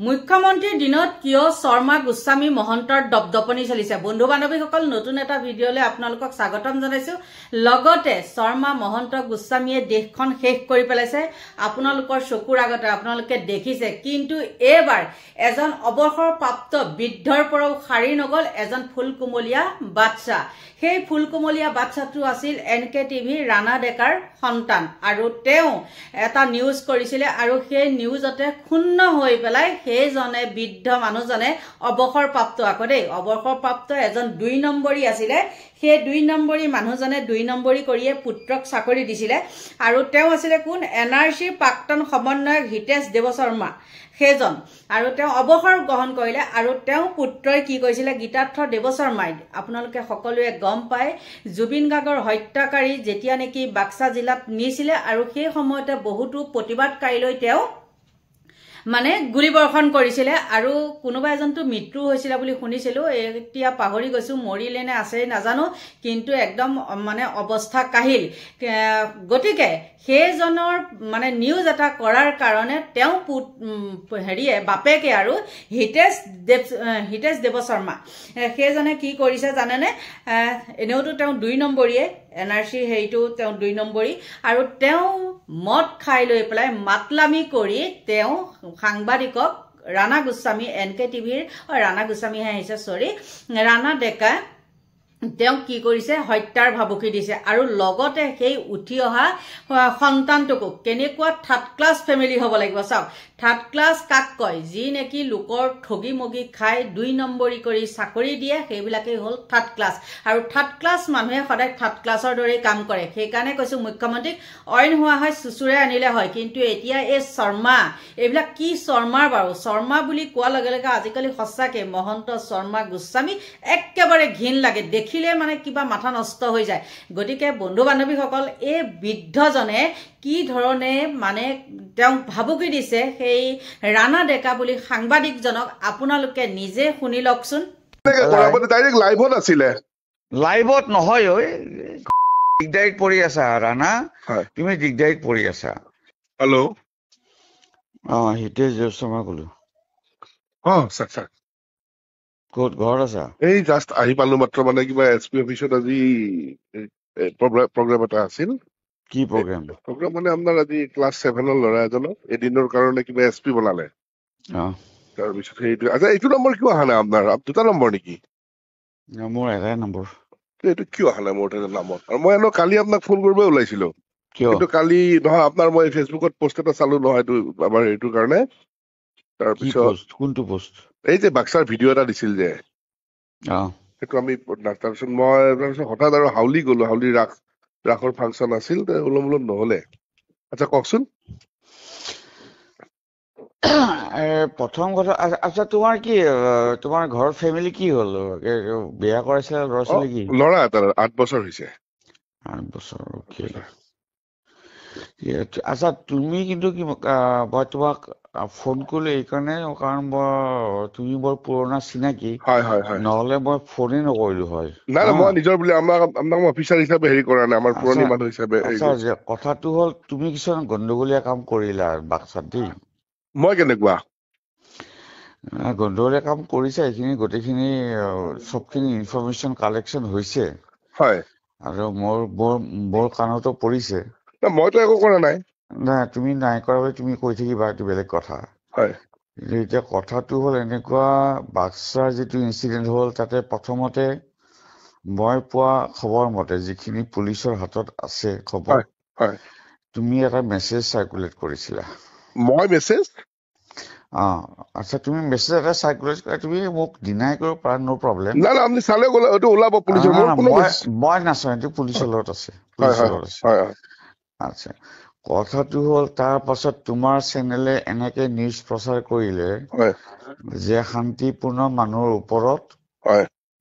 মুখ্যমন্ত্ৰীৰ দিনত কিয় শৰ্মা গোস্বামী মহন্তৰ দপদপনি চলিছে বন্ধু বান্ধৱীসকল নতুন এটা ভিডিঅ'লৈ আপোনালোকক স্বাগতম জনাইছো লগতে শৰ্মা মহন্ত গোস্বামীয়ে দেশখন শেষ কৰি পেলাইছে আপোনালোকৰ চকুৰ আগতে আপোনালোকে দেখিছে কিন্তু এবাৰ এজন অৱসৰপ্ৰাপ্ত বৃদ্ধৰ পৰাও খাৰি নগল এজন ফুলকুমলীয়া বাচ্চা সেই ফুলকুমলীয়া বাচ্চাটো আছিল এনকে টিভি ৰাণা ডেকাৰ সন্তান আৰু তেওঁ এটা নিউজ কৰিছিল আৰু সেই নিউজতে ক্ষুণ্ণ হৈ পেলাই সেইজনে বৃদ্ধ মানুহজনে অৱসৰপ্ৰাপ্ত আকদে অৱসৰপ্ৰাপ্ত এজন 2 নম্বৰী আছিলে সেই 2 নম্বৰী মানুহজনে 2 নম্বৰী কৰিয়ে পুত্ৰক চাকৰি দিছিলে আৰু তেওঁ আছিলে কোন এনআৰসি প্ৰাক্তন সমন্বয়ক হিতেশ দেৱশৰ্মা সেইজন আৰু তেওঁ অৱসৰ গ্ৰহণ কৰিলে আৰু তেওঁ পুত্ৰই কি কৈছিলে গীতাৰ্থ দেৱশৰ্মাই আপোনালোকে সকলোৱে গম পায় জুবিন গাৰ্গৰ হত্যাকাৰী যেতিয়া নেকি বাক্সা জিলাত নিছিলে আৰু সেই সময়তে বহুতো প্ৰতিবাদকাৰীলৈ তেওঁ মানে গুলি বৰ্ষণ কৰিছিলে আৰু কোনোবা এজনটো মৃত্যু হৈছিল বুলি শুনিছিলো এতিয়া পাহৰি গৈছো মৰিলে নে আছে নাজানো কিন্তু একদম মানে অৱস্থা কাহিল গতিকে সেইজনৰ মানে নিউজ এটা কৰাৰ কাৰণে তেওঁ হেৰিয়ে বাপেকে আৰু হিতেশ দেৱশৰ্মা সেইজনে কি কৰিছে জানেনে এনেওতো তেওঁ 2 নম্বৰীয়ে এনআৰসি হেৰিটো তেওঁ 2 নম্বৰী আৰু তেওঁ মদ খাই লৈ পেলাই মাতলামি কৰি তেওঁ সাংবাদিকক ৰাণা গোস্বামী এনকে টিভিৰ ৰাণা গোস্বামীহে আহিছে সৰি ৰাণা ডেকা তেওঁ কি কৰিছে হত্যাৰ ভাবুকি দিছে আৰু লগতে সেই উঠি অহা সন্তানটোক কেনেকুৱা থাৰ্ড ক্লাছ ফেমিলি হ'ব লাগিব চাওক থাৰ্ড ক্লাছ কাক কয় যি নেকি লোকৰ ঠগি মগি খাই 2 নম্বৰী কৰি চাকৰি দিয়ে সেইবিলাকে হ'ল থাৰ্ড ক্লাছ আৰু থাৰ্ড ক্লাছ মানুহে সদায় থাৰ্ড ক্লাছৰ দৰে কাম কৰে সেইকাৰণে কৈছো মুখ্যমন্ত্ৰীক অইন হোৱা হয় সুচুৰে আনিলে হয় কিন্তু এতিয়া এই শৰ্মা এইবিলাক কি শৰ্মাৰ বাৰু শৰ্মা বুলি কোৱাৰ লগে লগে আজিকালি সঁচাকে মহন্ত শৰ্মা গোস্বামী একেবাৰে ঘিন লাগে দেখিলে মানে কিবা মাথা নষ্ট হৈ যায় গতিকে বন্ধু বান্ধৱীসকল এই বৃদ্ধজনে কি ধৰণে মানে তেওঁ ভাবুকি দিছে সেই ৰাণা ডেকা বুলি সাংবাদিকজনক আপোনালোকে নিজে শুনি লওকচোন ডাইৰেক্ট লাইভত আছিলে লাইভত নহয় ঐ দিগদাৰিত পৰি আছা ৰাণা তুমি দিগদাৰিত পৰি আছা হেল্ল' হিতেশ দেৱশৰ্মা ক'লো স্যাৰ ক'ত ঘৰত আছা এই জাষ্ট আহি পালো মাত্ৰ মানে কিবা এছপি অফিচত আজি প্ৰগ্ৰাম এটা আছিল কি প্ৰগ্ৰাম মানে আপোনাৰ আজি ক্লাছ 7ৰ ল'ৰা এজনক এদিনৰ কাৰণে কিবা এছপি বনালে তাৰপিছত সেইটো আচ্ছা এইটো নম্বৰ কিয় অহা নাই আপোনাৰ 2টা নম্বৰ নেকি মোৰ এটাই নম্বৰ এইটো কিয় অহা নাই মোৰ নামত আৰু মই কালি আপোনাক ফোন কৰিব ওলাইছিলো কিন্তু কালি নহয় আপোনাৰ মই ফেচবুকত পোষ্ট এটা চালো নহয় এইটো আমাৰ এইটোৰ কাৰণে তাৰপিছত কোনটো পোষ্ট এই যে বাক্সাৰ ভিডিঅ' এটা দিছিল যে সেইটো আমি তাৰপিছত মই হঠাৎ আৰু হাউলি গলো হাউলি ৰাসৰ ফাংচন আছিল ওলম নহলে আচ্ছা কওকচোন প্ৰথম কথা আচ্ছা তোমাৰ কি তোমাৰ ঘৰৰ ফেমিলি কি হ'ল বিয়া কৰাইছিলে ল'ৰা ছোৱালী কি ল'ৰা এটা 8 বছৰ হৈছে 8 বছৰ আচ্ছা তুমি কিন্তু কি মই তোমাক ফোন কৰিলো এইকাৰণে কাৰণ তুমি বৰ পুৰণা চিনাকি নহলে মই ফোনেই নকৰিলো হয় নাই মই নিজৰ বুলি আপোনাক অফিচাৰ হিচাপে হেৰি কৰা নাই আমাৰ পুৰণি মানুহ হিচাপে কথাটো হ'ল তুমি কিছুমান গণ্ডগোলীয়া কাম কৰিলা বাক্সাত দেই মই কেনেকুৱা গণ্ডগোলীয়া কাম কৰিছা এইখিনি গোটেইখিনি চবখিনি ইনফৰমেশ্যন কালেকশ্যন হৈছে হয় আৰু মোৰ কাণতো পৰিছে মইতো একো কৰা নাই নাই তুমি নাই কৰা বুলি তুমি কৈ থাকিবা এইটো বেলেগ কথা হয় এতিয়া কথাটো হ'ল এনেকুৱা বাক্সাৰ যিটো ইনচিডেণ্ট হ'ল তাতে প্ৰথমতে মই পোৱা খবৰ মতে যিখিনি পুলিচৰ হাতত আছে খবৰ তুমি এটা মেছেজ চাৰ্কুলেট কৰিছিলা মই মেছেজ আচ্ছা তুমি মেছেজ এটা চাৰ্কুলেট কৰা তুমি মোক ডিনাই কৰিব পাৰা নো প্ৰব্লেম আপুনি চালে ওলাব পুলিচৰ মই নাচাওঁ এইটো পুলিচৰ লগত আছে আচ্ছা কথাটো হ'ল তাৰ পাছত তোমাৰ চেনেলে এনেকে নিউজ প্ৰচাৰ কৰিলে যে শান্তিপূৰ্ণ মানুহৰ ওপৰত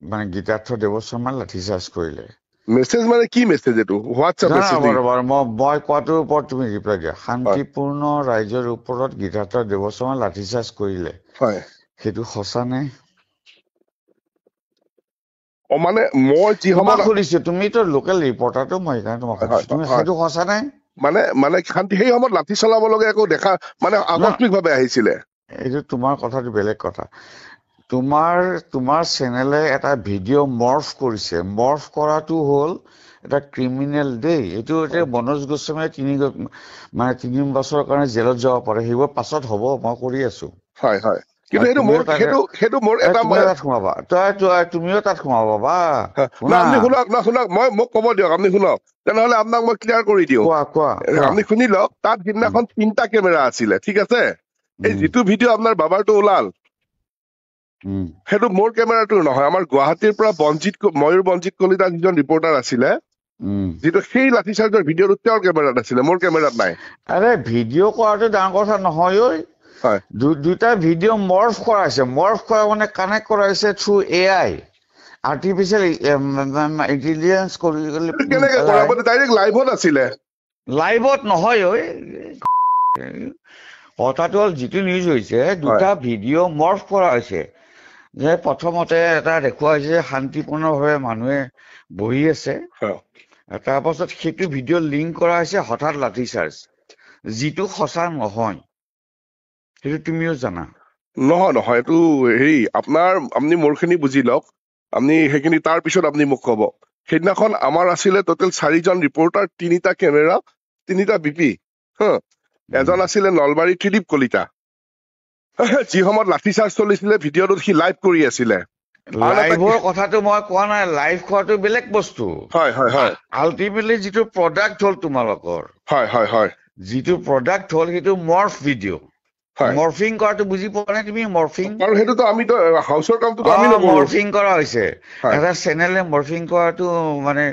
মানে গীতাৰ্থ দেৱশৰ্মা লাঠিচাৰ্জ কৰিলে মেছেজ মানে কি মেছেজ এইটো হোৱাটছআপ মেছেজ মই কোৱাটোৰ ওপৰত তুমি ৰিপ্লাই দিয়া শান্তিপূৰ্ণ ৰাইজৰ ওপৰত গীতাৰ্থ দেৱশৰ্মা লাঠিচাৰ্জ কৰিলে সেইটো সঁচা নে মানে মই যি সময় সুধিছো তুমিতো লোকেল ৰিপৰ্টাৰটো মই সেইকাৰণে তোমাক সুধিছো তুমি সেইটো সঁচা নাই মানে শান্তি সেই সময়ত লাঠি চলাব লগা একো দেখা মানে আকস্মিকভাৱে আহিছিলে এইটো তোমাৰ কথাটো বেলেগ কথা। তোমাৰ চেনেলে এটা ভিডিঅ' মৰ্ফ কৰিছে। মৰ্ফ কৰাটো হ'ল এটা ক্ৰিমিনেল দেই। এইটো এতিয়া মনোজ গোস্বামীয়ে 3 বছৰৰ কাৰণে জেলত যাব পাৰে, সেইবোৰ পাছত হ'ব, মই কৰি আছো। হয় হয়, কিন্তু সেইটো মোৰ এটা তুমিও তাত সোমাবা, তুমিও তাত সোমাবা বা না আপুনি শুনক না শুনক, মোক ক'ব দিয়ক, আপুনি শুনক, তেনেহলে আপোনাক মই ক্লিয়াৰ কৰি দিওঁ। কোৱা আপুনি শুনি লওক, তাত সিদিনাখন 3টা কেমেৰা আছিলে, ঠিক আছে? এই যিটো ভিডিঅ' আপোনাৰ বাবাৰটো ওলাল, সেইটো মোৰ কেমেৰাটোৰ নহয়, আমাৰ গুৱাহাটীৰ পৰা ময়ূৰ বঞ্জিত কলিতা যিজন ৰিপৰ্টাৰ আছিলে, যিটো সেই লাঠিচাৰ্জৰ ভিডিঅ'টো তেওঁৰ কেমেৰাত আছিলে, মোৰ কেমেৰাত নাই। আৰে ভিডিঅ' কৰাটো ডাঙৰ কথা নহয় ঐ। হয়, দুটা ভিডিঅ' মৰ্ফ কৰাইছে। মৰ্ফ কৰা মানে কানেক্ট কৰাইছে থ্ৰু AI, আৰ্টিফিচিয়েল ইণ্টেলিজেন্স কৰি। কেনেকে কৰাব? ডাইৰেক্ট লাইভত আছিলে। লাইভত নহয় ঐ। কথাটো হ'ল যিটো নিউজ হৈছে, দুটা ভিডিঅ' মৰ্ফ কৰা হৈছে। যে প্ৰথমতে এটা দেখুওৱা হৈছে যে শান্তিপূৰ্ণভাৱে মানুহে বহি আছে, তাৰপাছত সেইটো ভিডিঅ' লিংক কৰা হৈছে হঠাৎ লাঠিচাৰ্জ, যিটো সঁচা নহয়। সেইটো তুমিও জানা। নহয়, এইটো হেৰি আপুনি মোৰখিনি বুজি লওক, আপুনি সেইখিনি তাৰ পিছত আপুনি মোক ক'ব। সেইদিনাখন আমাৰ আছিলে টোটেল 4জন ৰিপৰ্টাৰ, 3টা কেমেৰা, 3টা BP। এজন আছিলে নলবাৰী ত্ৰিদীপ কলিতা, যি সময়ত লাঠিচাৰ্জ চলিছিলে ভিডিঅ'টোত সি লাইভ কৰি আছিলে। লাইভৰ কথাটো মই কোৱা নাই, লাইভ কৰাটো বেলেগ বস্তু। হয় হয় হয়, আল্টিমেটলি যিটো প্ৰডাক্ট হ'ল তোমালোকৰ, হয় হয় হয়, যিটো প্ৰডাক্ট হ'ল সেইটো মৰ্ফ ভিডিঅ'। মৰ্ফিং কৰাটো বুজি পোৱা নাই তুমি? মৰ্ফিং, কাৰণ সেইটোতো আমিতো হাউচৰ কামটোতো আমি নকৰো। মৰ্ফিং কৰা হৈছে। এটা চেনেলে মৰ্ফিং কৰাটো মানে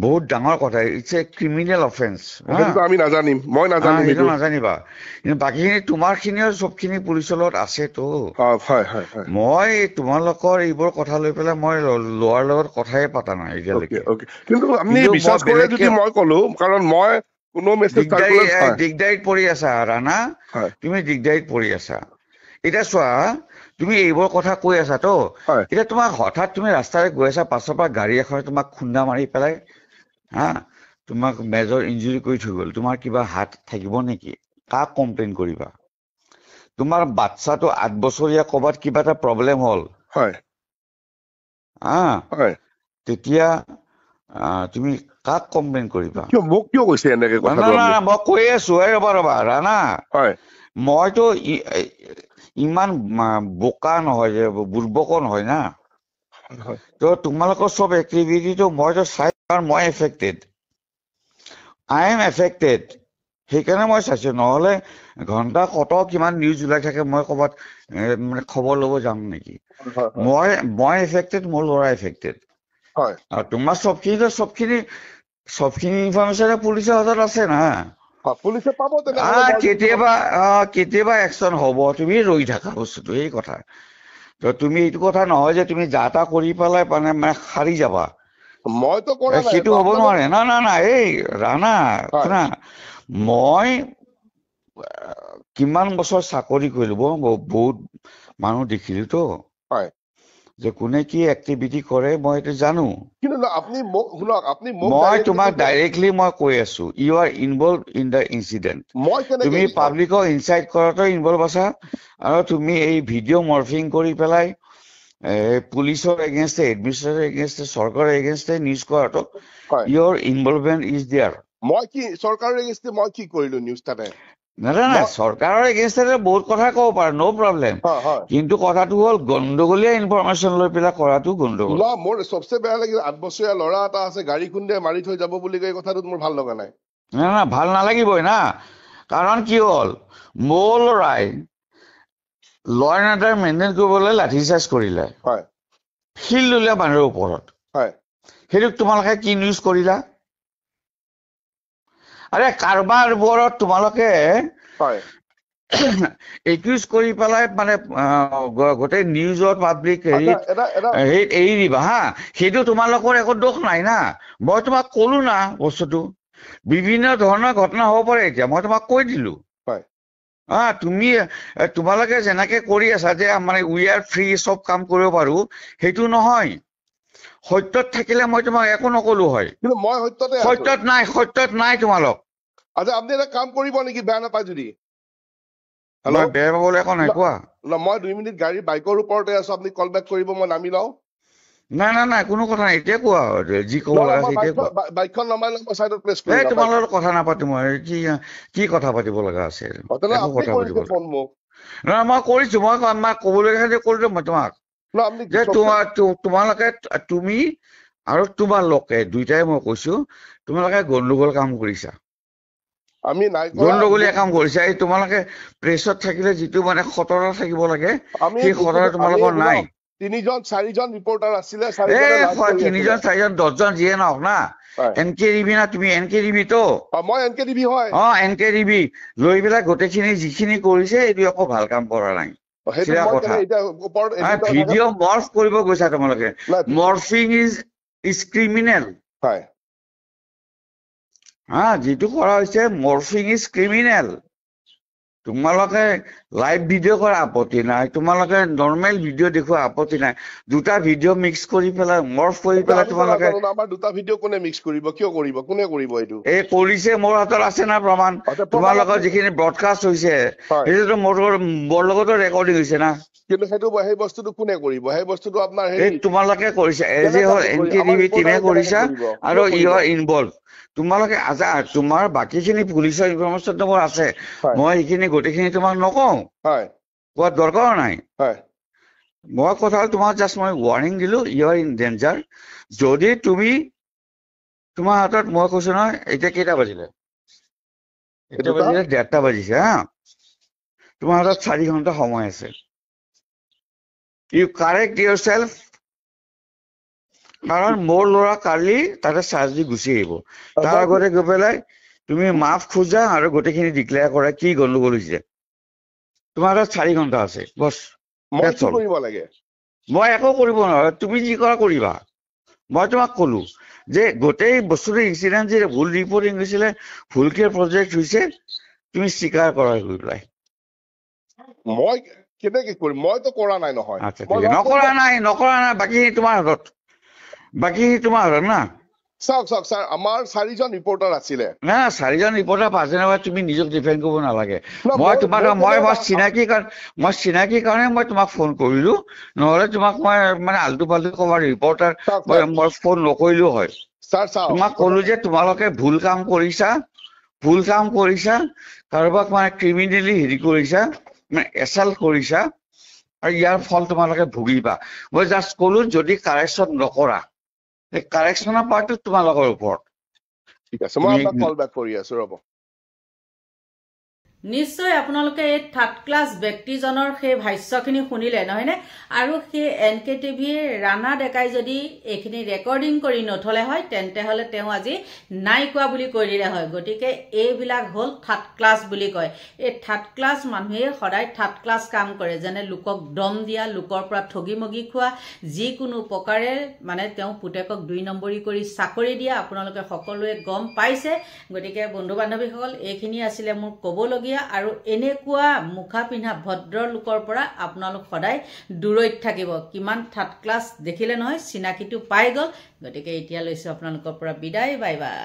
বহুত ডাঙৰ কথা। It's a criminal offence. সেইটোতো আমি নাজানিম, মই নাজানিম, সেইটো নাজানিবা। কিন্তু বাকীখিনি তোমাৰখিনিও চবখিনি পুলিচৰ লগত আছেতো। মই তোমালোকৰ এইবোৰ কথা লৈ পেলাই মই লোৱাৰ লগত কথাই পতা নাই এতিয়ালৈকে। কিন্তু আপুনি বিশ্বাস কৰে যদি মই কলো, কাৰণ মই দিগদাৰিত পৰি আছা ৰাণা, তুমি দিগদাৰিত পৰি আছা। এতিয়া চোৱা, তুমি এইবোৰ কথা কৈ আছা তো, এতিয়া তোমাক হঠাৎ তুমি ৰাস্তাৰে গৈ আছা, পাছৰ পৰা গাড়ী এখনে তোমাক খুন্দা মাৰি পেলাই তোমাক মেজৰ ইঞ্জুৰি কৰি থৈ গ'ল, তোমাৰ কিবা হাত থাকিব নেকি? কাক কমপ্লেইন কৰিবা? তোমাৰ বাচ্চাটো 8 বছৰীয়া, ক'বাত কিবা এটা প্ৰব্লেম হ'ল, তেতিয়া তুমি কাক কমপ্লেইন কৰিবা? মোক কিয় কৈছে এনেকে কথাটো? না, মই কৈ আছো, ৰবা ৰাণা, মইতো ইমান বোকা নহয়, যে বুৰ্বকো নহয় না। তো তোমালোকৰ চব এক্টিভিটিটো মইতো চাই, মই এফেক্টেড, আই এম এফেক্টেড, সেইকাৰণে মই চাইছো। নহলে ঘন্টা কিমান নিউজ ওলাই থাকে, মই ক'বাত মানে খবৰ ল'ব যাম নেকি? মই এফেক্টেড, মোৰ ল'ৰা এফেক্টেড। আৰু তোমাৰ চবখিনি ইনফৰমেশ্যন পুলিচৰ হাতত আছে না। পুলিচে পাব, কেতিয়াবা একচন হ'ব, তুমি ৰৈ থাকা বস্তুটো, এই কথা। তো তুমি এইটো কথা নহয় যে তুমি যা তা কৰি পেলাই মানে সাৰি যাবা, সেইটো হ'ব নোৱাৰে। না, এই ৰাণা শুনা, মই কিমান বছৰ চাকৰি কৰিলো, বহুত মানুহ দেখিলো তো, যে কোনে কি এক্টিভিটি কৰে মই এইটো জানো। মই তোমাক ডাইৰেক্টলি মই কৈ আছো, you are involve in the incident. তুমি পাব্লিকক ইনচাইট কৰাটো ইনভলভ আছা, আৰু তুমি এই ভিডিঅ' মৰ্ফিং কৰি পেলাই পুলিচৰ এগেইনষ্টে, এডমিনিষ্ট্ৰেটৰ এগেইনষ্টে, চৰকাৰৰ এগেইনষ্টে নিউজ কৰাটো, ইউৰ ইনভলভমেণ্ট ইজ দেয়াৰ। মই কি চৰকাৰৰ এগেইনষ্টে মই কি কৰিলো নিউজ তাতে? নাই, চৰকাৰৰ এগেইনষ্টে বহুত কথা ক'ব পাৰে, ন' প্ৰব্লেম। কিন্তু কথাটো হ'ল গণ্ডগোলীয়া ইনফৰমেশ্যন লৈ পেলাই কৰাটো গণ্ডগোল। মোৰ চবচে বেয়া লাগিল, 8 বছৰীয়া ল'ৰা এটা আছে, গাড়ী খুন্দে মাৰি থৈ যাব বুলি কয়, কথাটোত মোৰ ভাল লগা নাই। না, ভাল নালাগিবই না। কাৰণ কি হ'ল, মোৰ ল'ৰাই ল' এণ্ড অৰ্ডাৰ মেইনটেইন কৰিবলৈ লাঠিচাৰ্জ কৰিলে, শিল ল'লে মানুহৰ ওপৰত। সেইটোক তোমালোকে কি নিউজ কৰিলা? আৰে কাৰোবাৰ ওপৰত তোমালোকে একিউজ কৰি পেলাই মানে গোটেই নিউজত, পাব্লিক হেৰিত এৰি দিবা হা, সেইটো তোমালোকৰ একো দোষ নাই না। মই তোমাক কলো না বস্তুটো, বিভিন্ন ধৰণৰ ঘটনা হ'ব পাৰে। এতিয়া মই তোমাক কৈ দিলো, তোমালোকে যেনেকে কৰি আছা যে মানে উই আৰ ফ্ৰী, চব কাম কৰিব পাৰো, সেইটো নহয়। সত্যত থাকিলে মই তোমাক একো নকলো হয়, সত্যত নাই তোমালোক। আপুনি এটা কাম কৰিব নেকি, বেয়া নাপায় যদি? হেল্ল' বেয়া পাবলৈ একো নাই কোৱা মই 2 মিনিট গাড়ী বাইকৰ ওপৰতে আছো আপুনি কল বেক কৰিব মই নামি লওঁ নাই কোনো কথা নাই এতিয়া কোৱা যি ক'ব লগা আছে এতিয়া কোৱা বাইকখন নমাই লওঁ মই চাইডত প্লেচ এই কৰিম তোমাৰ লগত কথা নাপাতো মই কি কথা পাতিব লগা আছে একো কথা পাতিব নহয় মই কৰিছো মই ক'বলগীয়া কৰিলো মই তোমাক যে তোমালোকে তুমি আৰু তোমালোকে দুইটাই মই কৈছো তোমালোকে গণ্ডগোল কাম কৰিছা আমি নাই গণ্ডগোলীয়া কাম কৰিছা এই তোমালোকে প্ৰেছত থাকিলে যিটো মানে সততা থাকিব লাগে সেই সততা তোমালোকৰ নাই 3-4জন ৰিপৰ্টাৰ আছিলে 3-4জন 10জন যিয়ে নহওক না NKTV না তুমি NKTV তো মই NKTV হয় NKTV লৈ পেলাই গোটেইখিনি যিখিনি কৰিছে এইটো একো ভাল কাম কৰা নাই ভিডিঅ' মৰ্ফ কৰিব গৈছা তোমালোকে মৰ্ফিং ইজ ক্ৰিমিনেল যিটো কৰা হৈছে মৰ্ফিং ইজ ক্ৰিমিনেল তোমালোকে লাইভ ভিডিঅ' কৰা আপত্তি নাই তোমালোকে নৰ্মেল ভিডিঅ' দেখুওৱা আপত্তি নাই দুটা ভিডিঅ' মিক্স কৰি পেলাই মৰ্ফ কৰি পেলাই তোমালোকে আমাৰ দুটা ভিডিঅ' কোনে মিক্স কৰিব কিয় কৰিব কোনে কৰিব এইটো এই কৰিছে মোৰ হাতত আছে না প্ৰমাণ তোমালোকৰ যিখিনি ব্ৰডকাষ্ট হৈছে সেইটোতো মোৰ লগতো ৰেকৰ্ডিং হৈছে না কিন্তু সেইটো সেই বস্তুটো কোনে কৰিব সেই বস্তুটো আপোনাৰ তোমালোকে কৰিছা এজ এ হ'ল NKTV টিমে কৰিছা আৰু ইউ আৰ ইনভলভ তোমালোকে তোমাৰ বাকীখিনি পুলিচৰ ইনফৰমেশ্যন মোৰ আছে মই সেইখিনি গোটেইখিনি তোমাক নকওঁ কোৱাত দৰকাৰ নাই মই কথা হ'ল তোমাক জাষ্ট মই ৱাৰ্ণিং দিলো ইউ আৰ ইন ডেঞ্জাৰ যদি তুমি তোমাৰ হাতত মই কৈছো নহয় এতিয়া কেইটা বাজিলে 1:30 বাজিছে তোমাৰ হাতত 4 ঘণ্টা সময় আছে ইউ কাৰেক্ট ইউৰ চেল্ফ কাৰণ মোৰ ল'ৰা কালি তাতে চাৰ্জ দি গুচি আহিব তাৰ আগতে গৈ পেলাই তুমি মাফ খোজা আৰু গোটেইখিনি ডিক্লেয়াৰ কৰা কি গণ্ডগোল হৈছে তোমাৰ হাতত 4 ঘণ্টা আছে বছ মই একো কৰিব নোৱাৰো তুমি যি কৰা কৰিবা মই তোমাক কলো যে গোটেই বস্তুটো ইনচিডেণ্ট যে ভুল ৰিপৰ্টিং হৈছিলে ভুলকে প্ৰজেক্ট হৈছে তুমি স্বীকাৰ কৰা গৈ পেলাই মই কেনেকে কৰিম মইতো কৰা নাই নহয় নকৰা নাই বাকী তোমাৰ হাতত না চাওক ছাৰ আমাৰ 4জন ৰিপৰ্টাৰ আছিলে না 4জন ৰিপৰ্টাৰ 5জনৰ তুমি নিজক ডিফেণ্ড কৰিব নালাগে মই চিনাকি কাৰণে মই তোমাক ফোন কৰিলো নহলে তোমাক মই মানে আল্টু পাল্টু ক'বাৰ ৰিপৰ্টাৰ মই ফোন নকৰিলো হয় তোমাক কলো যে তোমালোকে ভুল কাম কৰিছা কাৰোবাক মানে ক্ৰিমিনেলি হেৰি কৰিছা মানে এছাল্ট কৰিছা আৰু ইয়াৰ ফল তোমালোকে ভুগিবা মই জাষ্ট কলো যদি কাৰেকশ্যন নকৰা কাৰেকশ্যনৰ পাৰ্টটো তোমালোকৰ ওপৰত ঠিক আছে মই আপোনাক কল বেক কৰি আছো ৰ'ব নিশ্চয় আপোনালোকে এই থাৰ্ড ক্লাছ ব্যক্তিজনৰ সেই ভাষ্যখিনি শুনিলে নহয়নে আৰু সেই NKTVৰ ৰাণা ডেকাই যদি এইখিনি ৰেকৰ্ডিং কৰি নথলে হয় তেন্তে হলে তেওঁ আজি নাই কোৱা বুলি কৈ দিলে হয় গতিকে এইবিলাক হ'ল থাৰ্ড ক্লাছ বুলি কয় এই থাৰ্ড ক্লাছ মানুহে সদায় থাৰ্ড ক্লাছ কাম কৰে যেনে লোকক দম দিয়া লোকৰ পৰা ঠগি মগি খোৱা যিকোনো প্ৰকাৰে মানে তেওঁ পুতেকক 2 নম্বৰী কৰি চাকৰি দিয়া আপোনালোকে সকলোৱে গম পাইছে গতিকে বন্ধু বান্ধৱীসকল এইখিনি আছিলে মোৰ ক'বলগীয়া আৰু এনেকুৱা মুখা পিন্ধা ভদ্ৰ লোকৰ পৰা আপোনালোক সদায় দূৰৈত থাকিব কিমান থাৰ্ড ক্লাছ দেখিলে নহয় চিনাকিটো পাই গ'ল গতিকে এতিয়া লৈছো আপোনালোকৰ পৰা বিদায় বাই বাই